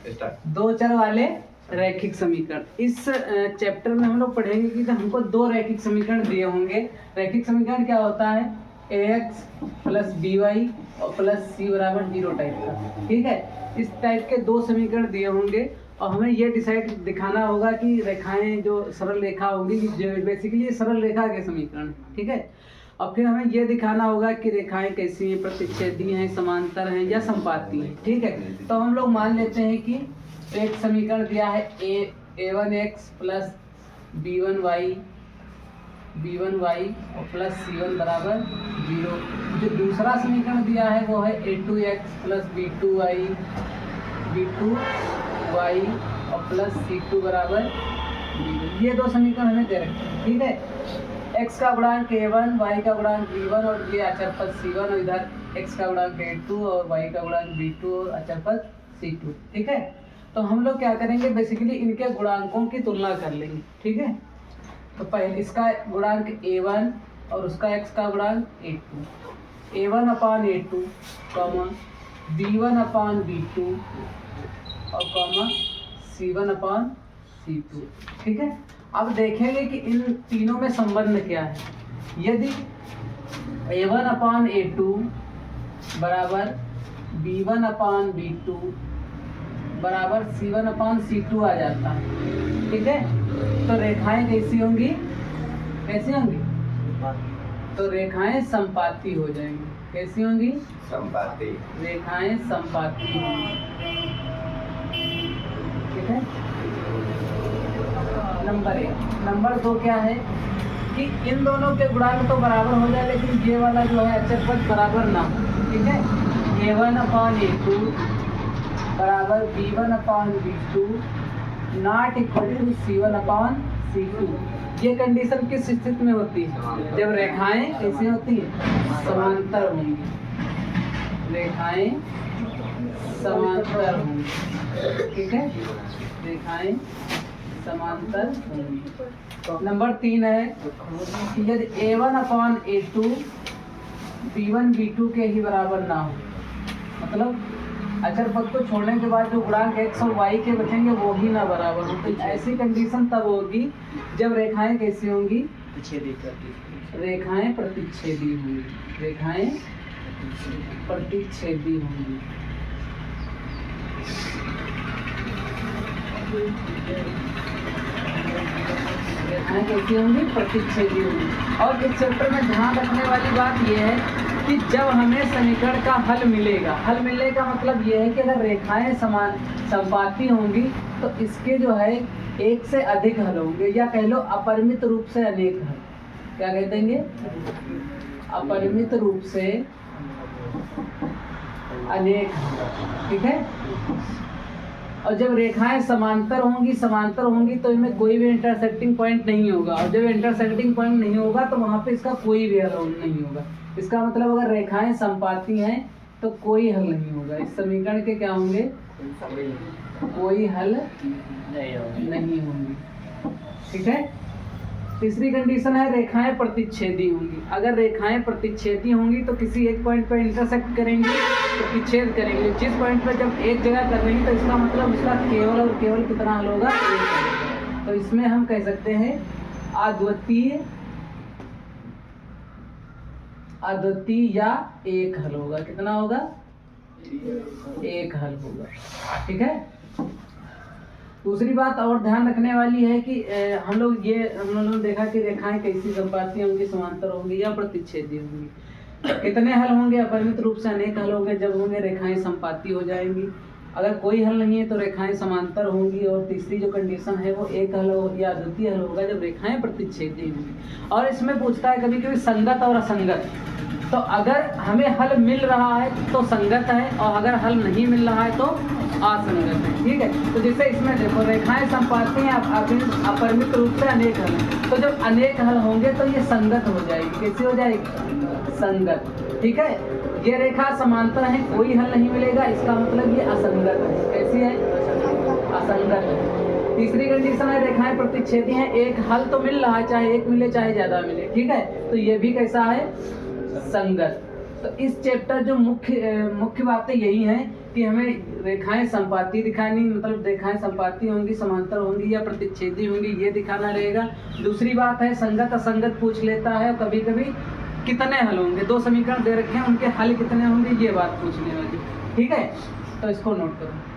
दो चर वाले रैखिक समीकरण। इस चैप्टर में हम लोग पढ़ेंगे कि हमको दो रैखिक समीकरण दिए होंगे। रैखिक समीकरण क्या होता है? ax प्लस by और प्लस c बराबर 0 टाइप का। ठीक है, इस टाइप के दो समीकरण दिए होंगे और हमें ये डिसाइड दिखाना होगा कि रेखाएं जो सरल रेखा होगी, बेसिकली सरल रेखा के समीकरण। ठीक है, और फिर हमें ये दिखाना होगा कि रेखाएं कैसी हैं, प्रतिच्छेदी हैं, समांतर हैं या समपाती हैं। ठीक है, तो हम लोग मान लेते हैं कि एक समीकरण दिया है a1x प्लस b1y और प्लस c1 बराबर 0। जो दूसरा समीकरण दिया है वो है a2x प्लस b2y और प्लस c2 बराबर 0। ये दो समीकरण हमें दे रखे हैं। ठीक है, x का गुणांक a1, y का गुणांक b1 और ये अचर पद c1 और इधर x का गुणांक a2 और y का गुणांक b2 और अचर पद c2। ठीक है, तो हम लोग क्या करेंगे, बेसिकली इनके गुणांकों की तुलना कर लेंगे। ठीक है, तो पहले इसका गुणांक a1 और उसका x का गुणांक a2, a1 अपान a2 comma b1 upon b2 और कॉमा c1 अपान c2। ठीक है, अब देखेंगे कि इन तीनों में संबंध क्या है। यदि a1 अपान a2 बराबर b1 अपान b2 बराबर c1 अपान c2 आ जाता है, ठीक है, तो रेखाएं कैसी होंगी? कैसी होंगी? तो रेखाएं संपाती हो जाएंगी। कैसी होंगी? संपाती। रेखाएं संपाती होंगी। ठीक है, नंबर 1। नंबर 2 क्या है कि इन दोनों के गुणांक तो बराबर हो जाए, लेकिन ये वाला जो है अचर पद बराबर ना हो। ठीक है, a1 अपान a2 बराबर b1 upon b2 not equal to c1 upon c2। ये कंडीशन किस स्थिति में होती है? जब रेखाएं कैसी होती हैं? समांतर होंगी। रेखाएं समांतर होंगी। ठीक है, रेखाएं समांतर होंगी। नंबर 3 है कि यदि a1 अपान a2 b1 b2 के ही बराबर ना हो, मतलब अचर पद को छोड़ने के बाद जो गुणांक x और y के बचेंगे वो ही ना बराबर हो, तो ऐसी कंडीशन तब होगी जब रेखाएं कैसी होंगी? रेखाएं प्रतिच्छेदी होंगी। रेखाएं प्रतिच्छेदी होंगी। रेखाएं कैसी होंगी? प्रतिच्छेदी होंगी। और इस चैप्टर में ध्यान रखने वाली बात यह है कि जब हमें समीकरण का हल मिलेगा, हल मिलने का मतलब ये है कि अगर रेखाएं समान संपाती होंगी तो इसके जो है एक से अधिक हल होंगे, या कह लो अपरिमित रूप से अनेक हल। क्या कहते हैं? अपरिमित रूप से अनेक हल। ठीक है, और जब रेखाएं समांतर होंगी तो इनमें कोई भी इंटरसेक्टिंग पॉइंट नहीं होगा, और जब इंटरसेक्टिंग पॉइंट नहीं होगा तो वहां पे इसका कोई भी हल नहीं होगा। इसका मतलब अगर रेखाएं संपाती हैं तो कोई हल नहीं होगा। इस समीकरण के क्या होंगे? कोई हल नहीं होंगे। ठीक है, तीसरी कंडीशन है रेखाएं प्रतिच्छेदी होंगी। अगर रेखाएं प्रतिच्छेदी होंगी तो किसी एक पॉइंट पर इंटरसेक्ट करेंगी तो विच्छेद करेंगे। जिस पॉइंट पर जब एक जगह कर रही तो इसका मतलब उसका केवल और केवल कितना हल होगा? एक हल होगा। तो इसमें हम कह सकते हैं अद्वितीय या एक हल होगा। कितना होगा? एक हल होगा। ठीक है, दूसरी बात और ध्यान रखने वाली है कि हम लोगों ने देखा कि रेखाएं कैसी संपाती होंगी, समांतर होंगी या प्रतिच्छेदी होंगी। कितने हल होंगे? अपरिमित रूप से अनेक हल होंगे जब होंगे रेखाएं संपाती हो जाएंगी। अगर कोई हल नहीं है तो रेखाएं समांतर होंगी। और तीसरी जो कंडीशन है वो एक हल हो या अद्वितीय हल होगा जब रेखाएं प्रतिच्छेदी होंगी। और इसमें पूछता है कभी कभी संगत और असंगत। तो अगर हमें हल मिल रहा है तो संगत है, और अगर हल नहीं मिल रहा है तो असंगत है। ठीक है, तो जैसे इसमें देखो रेखाएं संपाती हैं अपरिमित रूप से अनेक हल, तो जब अनेक हल होंगे तो ये संगत हो जाएगी। कैसी हो जाएगी? संगत। ठीक है, ये रेखा समांतर है, कोई हल नहीं मिलेगा, इसका मतलब ये असंगत है। कैसी है? असंगत है। तीसरी कंडीशन है रेखाएं प्रतिच्छेदी हैं, एक हल तो मिल रहा है, चाहे एक मिले चाहे ज्यादा मिले। ठीक है, तो ये भी कैसा है? संगत। तो इस चैप्टर जो मुख्य बातें यही हैं कि हमें रेखाएं संपाती दिखानी, मतलब रेखाएं संपाती होंगी, समांतर होंगी या प्रतिच्छेदी होंगी, ये दिखाना रहेगा। दूसरी बात है संगत असंगत पूछ लेता है, कभी कभी कितने हल होंगे, 2 समीकरण दे रखे हैं उनके हल कितने होंगे, ये बात पूछने वाली। ठीक है, तो इसको नोट करो।